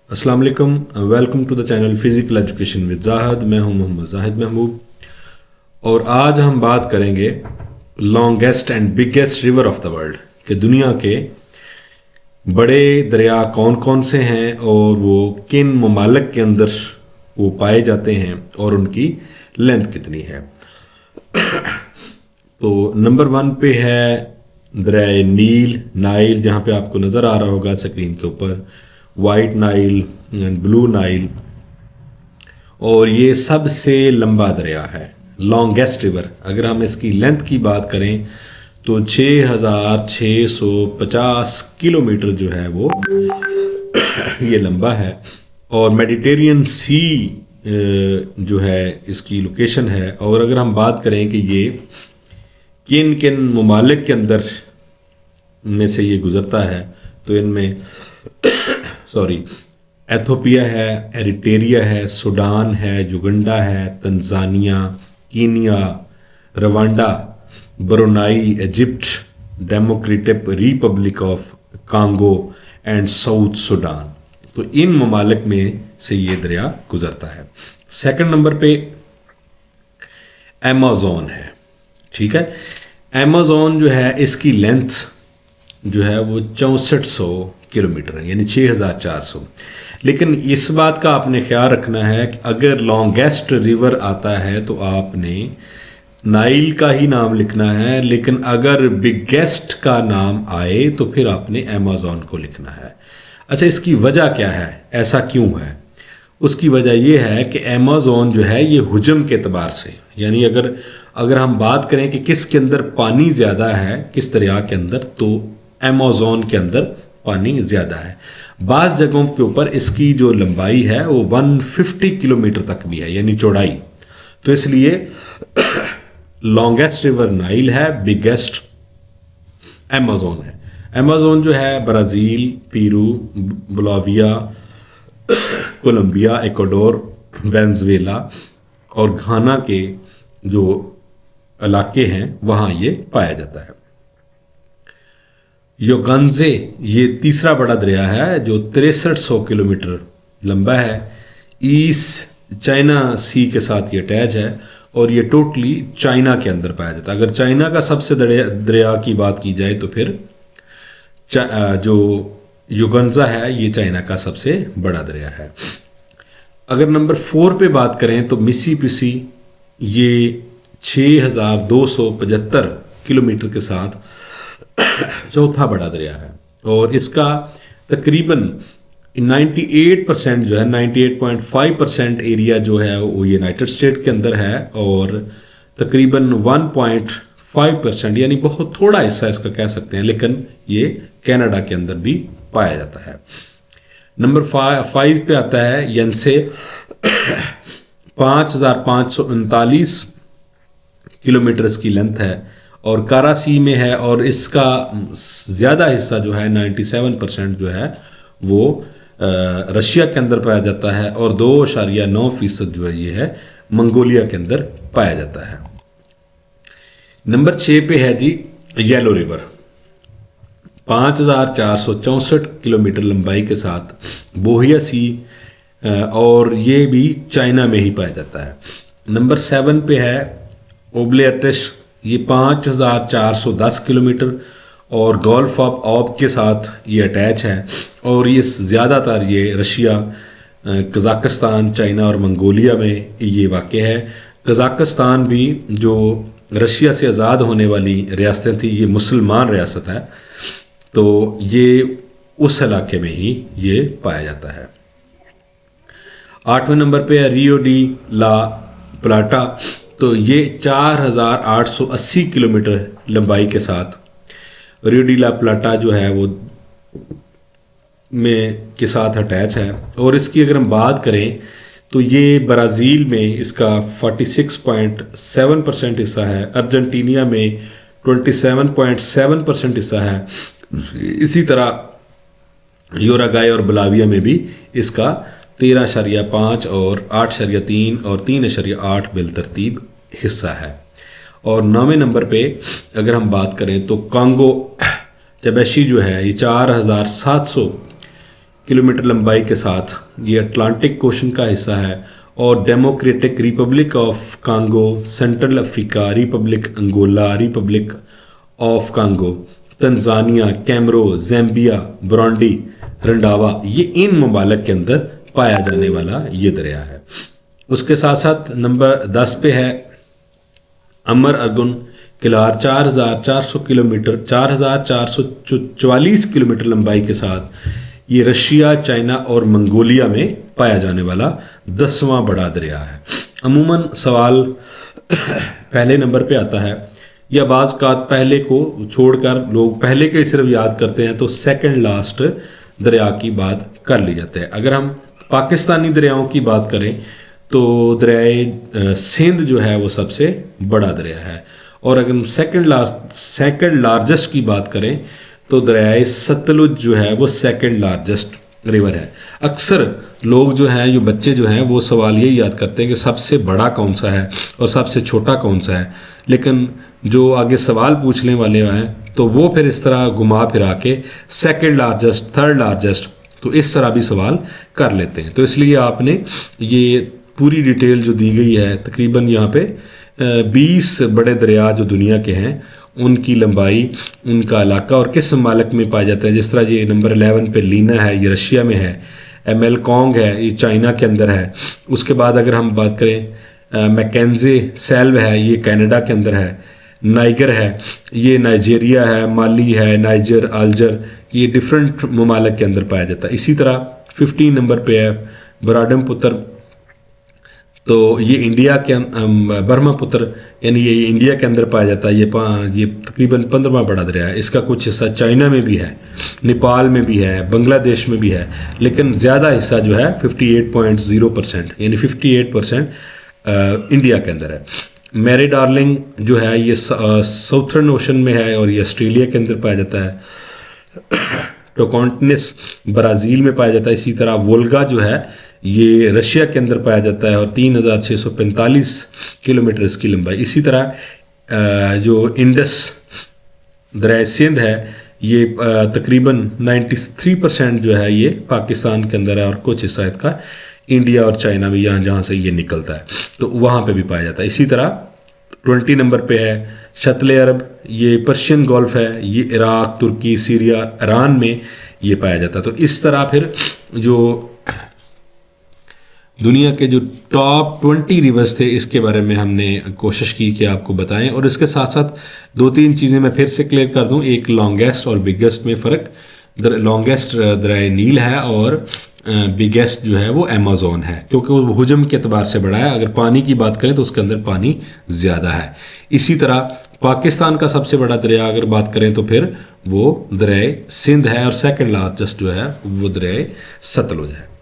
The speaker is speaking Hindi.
अस्सलाम वालेकुम। Welcome to the channel physical education with Zahid. मैं हूं मोहम्मद जाहिद महबूब और आज हम बात करेंगे longest and biggest river of the world कि दुनिया के बड़े दरिया कौन कौन से हैं और वो किन ममालिक के अंदर वो पाए जाते हैं और उनकी लेंथ कितनी है। तो नंबर 1 पे है दरिया नील, नाइल, जहाँ पे आपको नज़र आ रहा होगा स्क्रीन के ऊपर, white Nile and blue Nile. और ये सबसे लंबा दरिया है, लॉन्गेस्ट रिवर। अगर हम इसकी लेंथ की बात करें तो 6,650 किलोमीटर जो है वो ये लंबा है। और मेडिटेरियन सी जो है इसकी लोकेशन है। और अगर हम बात करें कि ये किन किन ममालिक के अंदर में से ये गुजरता है तो इनमें एथोपिया है, एरिट्रिया है, सूडान है, युगंडा है, Tanzania, Kenya, Rwanda, Brunei, Egypt, democratic republic of Congo and south Sudan. तो इन ममालिक में से ये दरिया गुजरता है। सेकंड नंबर पे अमेज़न है। ठीक है, अमेज़न जो है इसकी लेंथ जो है वो 6400 किलोमीटर है, यानी 6400। लेकिन इस बात का आपने ख्याल रखना है कि अगर लॉन्गेस्ट रिवर आता है तो आपने नाइल का ही नाम लिखना है, लेकिन अगर बिगेस्ट का नाम आए तो फिर आपने अमेज़न को लिखना है। अच्छा, इसकी वजह क्या है, ऐसा क्यों है? उसकी वजह यह है कि अमेज़न जो है ये हुजम के एतबार से, यानी अगर हम बात करें कि किसके अंदर पानी ज़्यादा है, किस दरिया के अंदर, तो अमेज़न के अंदर पानी ज़्यादा है। बाज़ जगहों के ऊपर इसकी जो लंबाई है वो 150 किलोमीटर तक भी है, यानी चौड़ाई। तो इसलिए लॉन्गेस्ट रिवर नाइल है, बिगेस्ट अमेज़न है। अमेज़न जो है Brazil, Peru, Bolivia, Colombia, Ecuador, Venezuela और घाना के जो इलाके हैं वहाँ ये पाया जाता है। योगांजे ये तीसरा बड़ा दरिया है जो 6300 किलोमीटर लंबा है। ईस्ट चाइना सी के साथ ये अटैच है और ये टोटली चाइना के अंदर पाया जाता है। अगर चाइना का सबसे दरिया की बात की जाए तो फिर जो युगंजा है ये चाइना का सबसे बड़ा दरिया है। अगर नंबर 4 पे बात करें तो मिसिसिपी ये 6275 किलोमीटर के साथ चौथा बड़ा दरिया है और इसका तकरीबन 98% जो है, 98.5% एरिया जो है वो यूनाइटेड स्टेट के अंदर है और तकरीबन 1.5% यानी बहुत थोड़ा हिस्सा इसका कह सकते हैं, लेकिन ये कनाडा के अंदर भी पाया जाता है। नंबर 5 पे आता है यंसे 5539 किलोमीटर इसकी लेंथ है और कारासी में है और इसका ज़्यादा हिस्सा जो है 97% जो है वो रशिया के अंदर पाया जाता है और 2.9% जो है ये है मंगोलिया के अंदर पाया जाता है। नंबर 6 पे है जी येलो रिवर, 5464 किलोमीटर लंबाई के साथ बोहिया सी और ये भी चाइना में ही पाया जाता है। नंबर 7 पे है ओब्लेटिश, ये 5410 किलोमीटर और गोल्फ ऑफ ऑब के साथ ये अटैच है और ये ज़्यादातर ये रशिया, कज़ाकिस्तान, चाइना और मंगोलिया में ये वाक़ है। कज़ाकिस्तान भी जो रशिया से आज़ाद होने वाली रियासतें थी, ये मुसलमान रियासत है, तो ये उस इलाके में ही ये पाया जाता है। 8वें नंबर पे है रियो डी ला प्लाटा, तो ये 4880 किलोमीटर लंबाई के साथ रियो डी ला प्लाटा जो है वो में के साथ अटैच है। और इसकी अगर हम बात करें तो ये ब्राज़ील में इसका 46.7% हिस्सा है, अर्जेंटीना में 27.7% हिस्सा है, इसी तरह यूरुग्वे और बोलिविया में भी इसका 13.5 और 8.3 और 3.8 बिलतरतीब हिस्सा है। और 9वें नंबर पे अगर हम बात करें तो कांगो चबेशी जो है ये 4700 किलोमीटर लंबाई के साथ ये अटलांटिक ओशन का हिस्सा है। और democratic republic of Congo, central Africa republic, Angola republic of Congo, Tanzania, Cameroon, Zambia, Burundi, रंडावा, ये इन ममालिक के अंदर पाया जाने वाला ये दरिया है। उसके साथ साथ नंबर 10 पे है अमर अर्गुन किलार, 4,400 किलोमीटर, 4,444 किलोमीटर लंबाई के साथ ये रशिया, चाइना और मंगोलिया में पाया जाने वाला 10वां बड़ा दरिया है। अमूमन सवाल पहले नंबर पे आता है, या बाज़ का पहले को छोड़कर लोग पहले के सिर्फ याद करते हैं, तो सेकंड लास्ट दरिया की बात कर ली जाती है। अगर हम पाकिस्तानी दरियाओं की बात करें तो दरियाए सिंध जो है वो सबसे बड़ा दरिया है। और अगर हम सेकंड लार्जेस्ट की बात करें तो दरियाए सतलुज जो है वो सेकंड लार्जेस्ट रिवर है। अक्सर लोग जो हैं, जो बच्चे जो हैं, वो सवाल यही याद करते हैं कि सबसे बड़ा कौन सा है और सबसे छोटा कौन सा है, लेकिन जो आगे सवाल पूछने वाले हैं तो वो फिर इस तरह घुमा फिरा के सेकंड लार्जेस्ट, थर्ड लार्जेस्ट, तो इस तरह भी सवाल कर लेते हैं। तो इसलिए आपने ये पूरी डिटेल जो दी गई है, तकरीबन यहाँ पे 20 बड़े दरिया जो दुनिया के हैं उनकी लंबाई, उनका इलाका और किस ममालिक में पाया जाता है। जिस तरह ये नंबर 11 पे लीना है, ये रशिया में है। मेलकोंग है, ये चाइना के अंदर है। उसके बाद अगर हम बात करें मैकेंजे सेल्व है, ये कनाडा के अंदर है। नाइगर है, ये नाइजीरिया है, माली है, नाइजर, अल्जर, ये डिफरेंट ममालिक के अंदर पाया जाता है। इसी तरह 15 नंबर पे है ब्रह्मपुत्र, तो ये इंडिया के ब्रह्मपुत्र यानी ये इंडिया के अंदर पाया जाता है। ये तकरीबन 15वां बड़ा दरिया है। इसका कुछ हिस्सा चाइना में भी है, नेपाल में भी है, बांग्लादेश में भी है, लेकिन ज़्यादा हिस्सा जो है 58.0% यानी 58% इंडिया के अंदर है। मैरी डार्लिंग जो है ये साउथर्न ओशन में है और ये ऑस्ट्रेलिया के अंदर पाया जाता है। टोकॉन्टिनेस ब्राज़ील में पाया जाता है। इसी तरह वोल्गा जो है ये रशिया के अंदर पाया जाता है और 3,645 किलोमीटर इसकी लंबाई। इसी तरह जो इंडस दरिया सिंध है ये तकरीबन 93% जो है ये पाकिस्तान के अंदर है और कुछ हिस्सा इसका इंडिया और चाइना में, यहाँ जहाँ से ये निकलता है तो वहाँ पे भी पाया जाता है। इसी तरह 20 नंबर पे है शतले अरब, ये पर्शियन गोल्फ है, ये इराक, तुर्की, सीरिया, ईरान में ये पाया जाता है। तो इस तरह फिर जो दुनिया के जो टॉप 20 रिवर्स थे इसके बारे में हमने कोशिश की कि आपको बताएं। और इसके साथ साथ 2-3 चीज़ें मैं फिर से क्लियर कर दूं। एक लॉन्गेस्ट और बिगेस्ट में फ़र्क, लॉन्गेस्ट दरिया नील है और बिगेस्ट जो है वो अमेज़न है, क्योंकि वो हुजम के अतबार से बड़ा है। अगर पानी की बात करें तो उसके अंदर पानी ज़्यादा है। इसी तरह पाकिस्तान का सबसे बड़ा दरिया अगर बात करें तो फिर वो दरिया सिंध है और सेकंड लार्जेस्ट जो है वो दरिया सतलुज है।